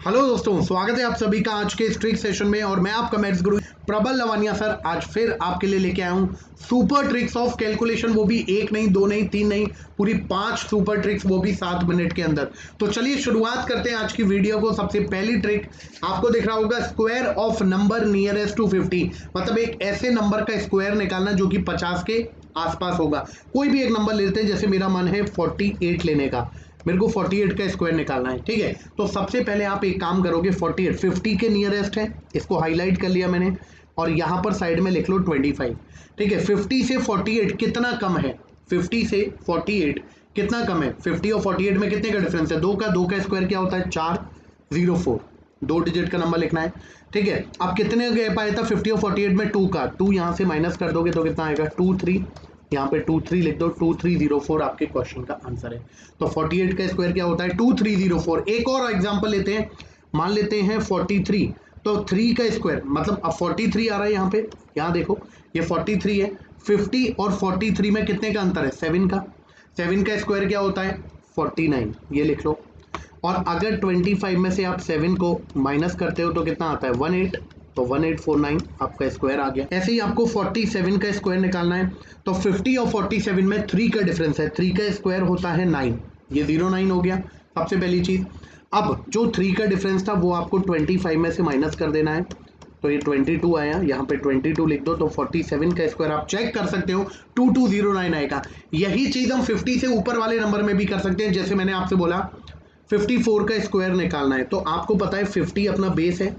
Hello दोस्तों, स्वागत है आप सभी का आज के इस ट्रिक सेशन में। और मैं आपका मैथ्स गुरु प्रबल लवानिया सर आज फिर आपके लिए लेके आया हूँ सुपर ट्रिक्स ऑफ कैलकुलेशन। वो भी एक नहीं, दो नहीं, तीन नहीं, पूरी 5 सुपर ट्रिक्स, वो भी 7 मिनट के अंदर। तो चलिए शुरुआत करते हैं आज की वीडियो को। सबसे पहली ट्रिक आपको दिख रहा होगा, square of number nearest to 50। मतलब एक ऐसे नंबर का स्क्वायर निकालना जो कि 50 के आसपास होगा। कोई भी एक नंबर लेते हैं, जैसे मेरा मन है 48 लेने का, मेरे को 48 का स्क्वायर निकालना है। ठीक है, तो सबसे पहले आप एक काम करोगे, 48 50 के नियरेस्ट है, इसको हाईलाइट कर लिया मैंने, और यहां पर साइड में लिख लो 25। ठीक है, 50 से 48 कितना कम है? 50 से 48 कितना कम है? 50 और 48 में कितने का डिफरेंस है? 2 का। 2 का स्क्वायर क्या होता है? 404। 2 डिजिट का नंबर लिखना है। ठीक है, अब कितने गैप आया था 50 और 48 में? 2 का। 2 यहां से माइनस कर दोगे तो कितना आएगा? 23। यहाँ पे 23 लिख दो, 2304 आपके क्वेश्चन का आंसर है। तो 48 का स्क्वायर क्या होता है? 2304। एक और एग्जांपल लेते हैं, मान लेते हैं 43। तो 3 का स्क्वायर, मतलब अब 43 आ रहा है यहाँ पे, यहाँ देखो ये 43 है। 50 और 43 में कितने का अंतर है? 7 का। 7 का स्क्वायर क्या होता है? 49, ये लिख लो। और अगर 25 में से आप 7 को माइनस करते हो तो कितना आता है? 18। तो 1849 आपका स्क्वायर आ गया। ऐसे ही आपको 47 का स्क्वायर निकालना है। तो 50 और 47 में 3 का डिफरेंस है। 3 का स्क्वायर होता है 9, ये 09 हो गया सबसे पहली चीज। अब जो 3 का डिफरेंस था वो आपको 25 में से माइनस कर देना है। तो ये 22 आया, यहाँ पे 22 लिख दो। तो 47 का स्क्वायर आप चेक कर सकते हो 2209 आएगा। यही चीज हम 50 से ऊपर वाले नंबर में भी कर सकते हैं। जैसे मैंने आपसे बोला 54 का स्क्वायर निकालना है, तो आपको पता है 50 अपना बेस है।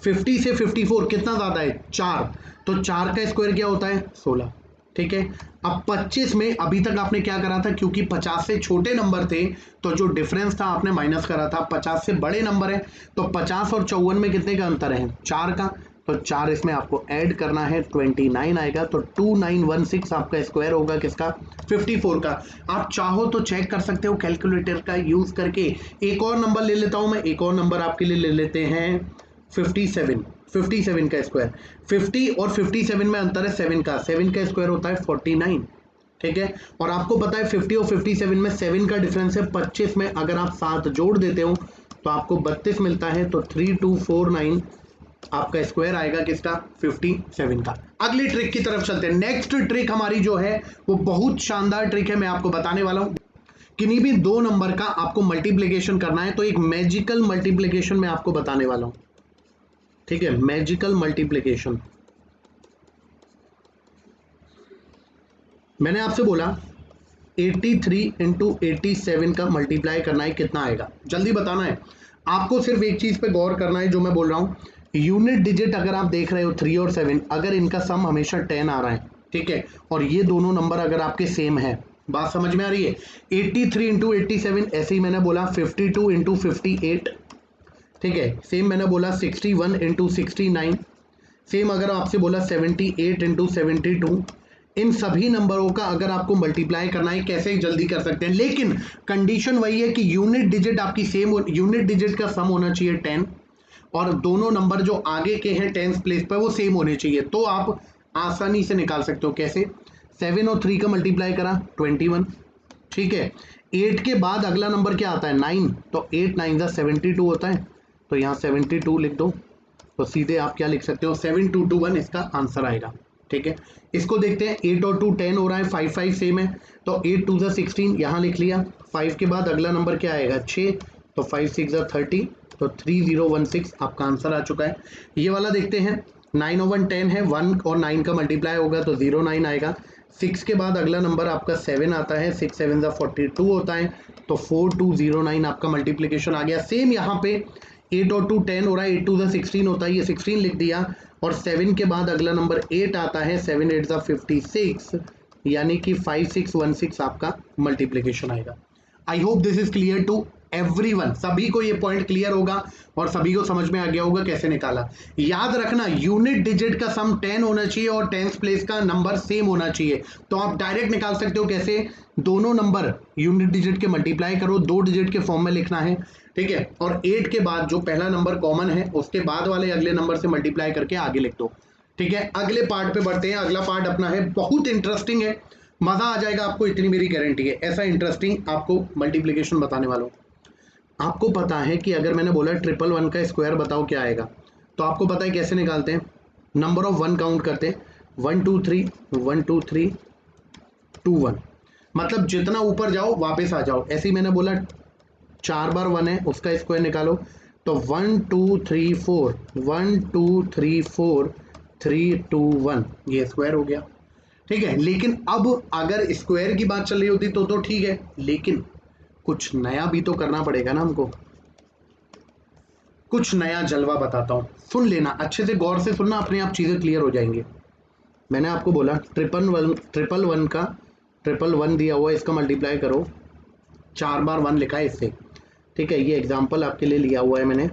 50 से 54 कितना ज्यादा है? 4। तो 4 का स्क्वायर क्या होता है? 16। ठीक है, अब 25 में अभी तक आपने क्या करा था? क्योंकि 50 से छोटे नंबर थे तो जो डिफरेंस था आपने माइनस करा था। 50 से बड़े नंबर है तो 50 और 54 में कितने का अंतर है? 4 का। तो 4 इसमें आपको ऐड करना है, 29 आएगा। तो 2916 आपका स्क्वायर होगा किसका? 54 का। आप चाहो तो चेक कर सकते हो कैलकुलेटर का यूज करके। एक और नंबर ले लेता हूं मैं, एक और नंबर आपके लिए ले लेते हैं 57। 57 का स्क्वायर, 50 और 57 में अंतर है 7 का। 7 का स्क्वायर होता है 49। ठीक है, और आपको पता है 50 और 57 में 7 का डिफरेंस है 25 में। अगर आप 7 जोड़ देते हो तो आपको 32 मिलता है। तो 3249 आपका स्क्वायर आएगा किसका? 57 का। अगली ट्रिक की तरफ चलते हैं। नेक्स्ट ट्रिक हमारी जो है वो बहुत शानदार ट्रिक है, मैं आपको बताने वाला हूं। किन्हीं भी दो नंबर का आपको मल्टीप्लिकेशन करना है, तो एक मैजिकल मल्टीप्लिकेशन मैं आपको बताने वाला हूं। ठीक है, मैजिकल मल्टीप्लिकेशन। मैंने आपसे बोला 83 इंटू 87 का मल्टीप्लाई करना है, कितना आएगा? जल्दी बताना है आपको। सिर्फ एक चीज पे गौर करना है जो मैं बोल रहा हूं। यूनिट डिजिट अगर आप देख रहे हो 3 और 7, अगर इनका सम हमेशा 10 आ रहा है, ठीक है, और ये दोनों नंबर अगर आपके सेम है, बात समझ में आ रही है? 83 इंटू 87, ऐसे ही मैंने बोला 52 इंटू 58। ठीक है, सेम मैंने बोला 61 इंटू 69। सेम अगर आपसे बोला 78 इंटू 72। इन सभी नंबरों का अगर आपको मल्टीप्लाई करना है, कैसे जल्दी कर सकते हैं, लेकिन कंडीशन वही है कि यूनिट डिजिट आपकी सेम, यूनिट डिजिट का सम होना चाहिए 10, और दोनों नंबर जो आगे के हैं 10th प्लेस पर वो सेम होने चाहिए। तो आप आसानी से निकाल सकते हो। कैसे? 7 और 3 का मल्टीप्लाई करा 21। ठीक है, 8 के बाद अगला नंबर क्या आता है? 9। तो 8 9 72 होता है, तो यहाँ 72 लिख दो। तो सीधे आप क्या लिख सकते हो? 7221 इसका आंसर आएगा। ठीक है, इसको देखते हैं। 8 और 2 10 हो रहा है, 5 5 सेम है, तो 8 2 16 यहाँ लिख लिया। 5 के बाद अगला नंबर क्या आएगा? 6। तो 5 6 30, तो 3016 आपका आंसर आ चुका है। ये वाला देखते हैं। 9 और 1 10 है, 1 और 9 का मल्टीप्लाई होगा तो 09 आएगा। 6 के बाद अगला नंबर आपका 7 आता है, 6 7 42 होता है, तो 4209 आपका मल्टीप्लीकेशन आ गया। सेम यहाँ पे 8 और 2 10 हो रहा है, 8 2 16 होता है, ये 16 लिख दिया। और 7 के बाद अगला नंबर 8 आता है, 7 8 56, यानी कि 5616 आपका मल्टीप्लीकेशन आएगा। I hope this is clear to everyone. सभी को ये पॉइंट क्लियर होगा और सभी को समझ में आ गया होगा कैसे निकाला। याद रखना, यूनिट डिजिट का सम 10 होना चाहिए और 10th प्लेस का नंबर सेम होना चाहिए। तो आप डायरेक्ट निकाल सकते हो। कैसे? दोनों नंबर यूनिट डिजिट के मल्टीप्लाई करो, 2 डिजिट के फॉर्म में लिखना है। ठीक है, और 8 के बाद जो पहला नंबर कॉमन है उसके बाद वाले अगले नंबर से मल्टीप्लाई करके आगे लिख दो। ठीक है, अगले पार्ट पे बढ़ते हैं। अगला पार्ट अपना है, बहुत इंटरेस्टिंग है, मजा आ जाएगा आपको, इतनी मेरी गारंटी है। ऐसा इंटरेस्टिंग आपको मल्टीप्लिकेशन बताने वाला हूं। आपको पता है कि अगर मैंने बोला 111 का स्क्वायर बताओ क्या आएगा, तो आपको पता है कैसे निकालते हैं, नंबर ऑफ 1 काउंट करते हैं, 1 2 3 1 2 3 2 1, मतलब जितना ऊपर जाओ वापस आ जाओ। ऐसे ही मैंने बोला 4 बार 1 है, उसका स्क्वायर निकालो, तो 1 2 3 4 1 2 3 4 3 2 1, ये स्क्वायर हो गया। ठीक है, लेकिन अब अगर स्क्वायर की बात चल रही होती तो ठीक है, लेकिन कुछ नया भी तो करना पड़ेगा ना हमको, कुछ नया जलवा बताता हूँ, सुन लेना अच्छे से, गौर से सुनना, अपने आप चीज़ें क्लियर हो जाएंगी। मैंने आपको बोला 111 का 111 दिया हुआ है, इसका मल्टीप्लाई करो, 4 बार 1 लिखा है इससे। ठीक है, ये एग्जाम्पल आपके लिए लिया हुआ है मैंने,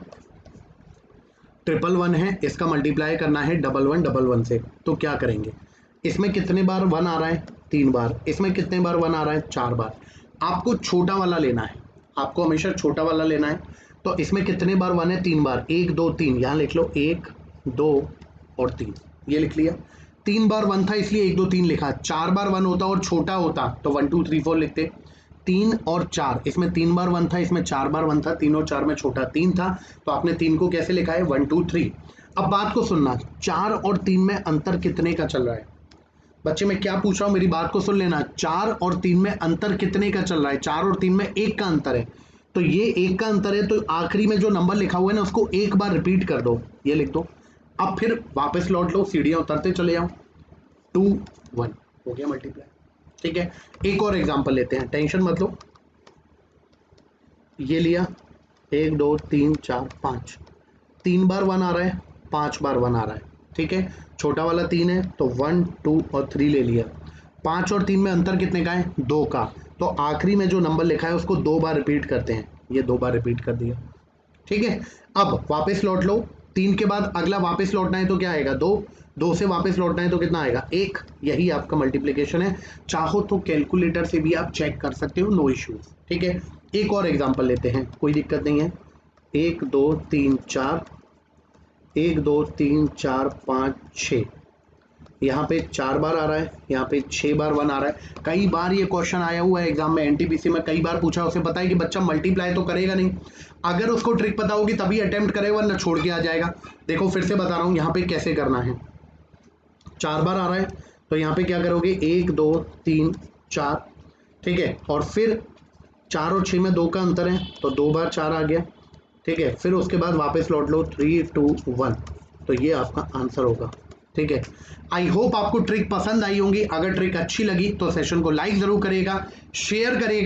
111 है, इसका मल्टीप्लाई करना है 1111 से। तो क्या करेंगे, इसमें कितने बार 1 आ रहा है, 3 बार, इसमें कितने बार 1 आ रहा है, 4 बार। आपको छोटा वाला लेना है, आपको हमेशा छोटा वाला लेना है। तो इसमें कितने बार 1 है, 3 बार, 1 2 3, यहाँ लिख लो 1 2 और 3, ये लिख लिया। 3 बार 1 था इसलिए 1 2 3 लिखा, 4 बार 1 होता और छोटा होता तो 1 2 3 4 लिखते। 3 और 4, इसमें 3 बार 1 था, इसमें 4 बार 1 था, 3 और 4 में छोटा 3 था, तो आपने 3 को कैसे लिखा है, 1 2 3। अब बात को सुनना, 4 और 3 में अंतर कितने का चल रहा है, बच्चे मैं क्या पूछ रहा हूँ मेरी बात को सुन लेना, 4 और 3 में अंतर कितने का चल रहा है, 4 और 3 में 1 का अंतर है, तो ये 1 का अंतर है, तो आखिरी में जो नंबर लिखा हुआ है ना उसको एक बार रिपीट कर दो, ये लिख दो। अब फिर वापस लौट लो, सीढ़ियां उतरते चले जाओ, 2 1 हो गया मल्टीप्लाई। ठीक है, एक और एग्जांपल लेते हैं, टेंशन मत लो, ये लिया 1 2 3 4 5, 3 बार 1 आ रहा है, 5 बार 1 आ रहा है। ठीक है, छोटा वाला 3 है तो 1 2 और 3 ले लिया। 5 और 3 में अंतर कितने का है, 2 का, तो आखिरी में जो नंबर लिखा है उसको 2 बार रिपीट करते हैं, ये 2 बार रिपीट कर दिया। ठीक है, अब वापस लौट लो, 3 के बाद अगला वापस लौटना है तो क्या आएगा, 2, 2 से वापस लौटना है तो कितना आएगा, 1, यही आपका मल्टीप्लिकेशन है। चाहो तो कैलकुलेटर से भी आप चेक कर सकते हो, नो इश्यूज। ठीक है, एक और एग्जांपल लेते हैं, कोई दिक्कत नहीं है, 1 2 3 4 1 2 3 4 5 6, यहाँ पे 4 बार आ रहा है, यहाँ पे 6 बार 1 आ रहा है। कई बार ये क्वेश्चन आया हुआ है एग्जाम में, एनटीपीसी में कई बार पूछा, उसे पता है कि बच्चा मल्टीप्लाई तो करेगा नहीं, अगर उसको ट्रिक पता होगी तभी अटेम्प्ट करेगा, वरना छोड़ के आ जाएगा। देखो फिर से बता रहा हूँ यहाँ पे कैसे करना है, 4 बार आ रहा है तो यहाँ पे क्या करोगे, 1 2 3 4, ठीक है, और फिर 4 और 6 में 2 का अंतर है तो 2 बार 4 आ गया। ठीक है, फिर उसके बाद वापस लौट लो, 3 2 1, तो ये आपका आंसर होगा। ठीक है, आई होप आपको ट्रिक पसंद आई होंगी, अगर ट्रिक अच्छी लगी तो सेशन को लाइक जरूर करिएगा, शेयर करिएगा।